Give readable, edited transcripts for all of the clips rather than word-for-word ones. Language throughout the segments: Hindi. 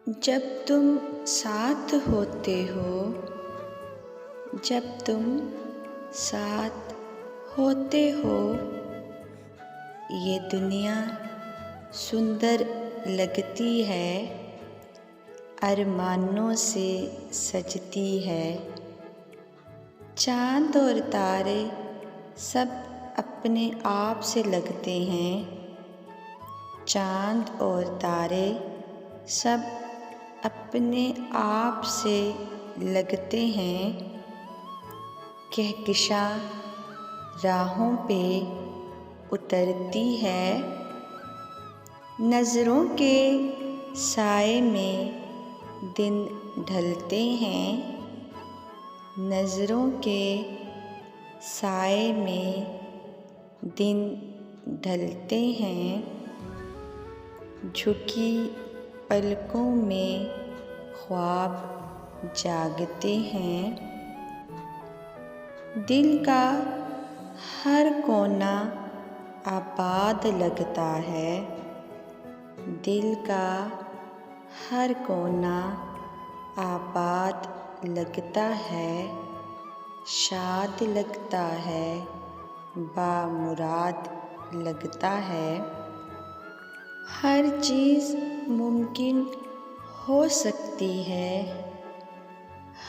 जब तुम साथ होते हो, जब तुम साथ होते हो, ये दुनिया सुंदर लगती है, अरमानों से सजती है। चाँद और तारे सब अपने आप से लगते हैं, चाँद और तारे सब अपने आप से लगते हैं। कहकशां राहों पे उतरती है, नज़रों के साए में दिन ढलते हैं, नज़रों के साए में दिन ढलते हैं। झुकी पलकों में ख्वाब जागते हैं, दिल का हर कोना आबाद लगता है, दिल का हर कोना आबाद लगता है, शाद लगता है, बामुराद लगता है। हर चीज़ मुमकिन हो सकती है,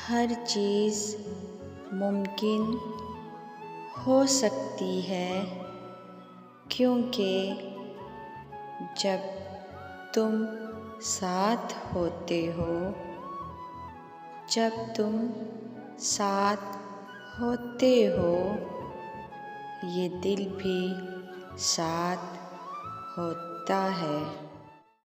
हर चीज़ मुमकिन हो सकती है, क्योंकि जब तुम साथ होते हो, जब तुम साथ होते हो, ये दिल भी साथ होता है।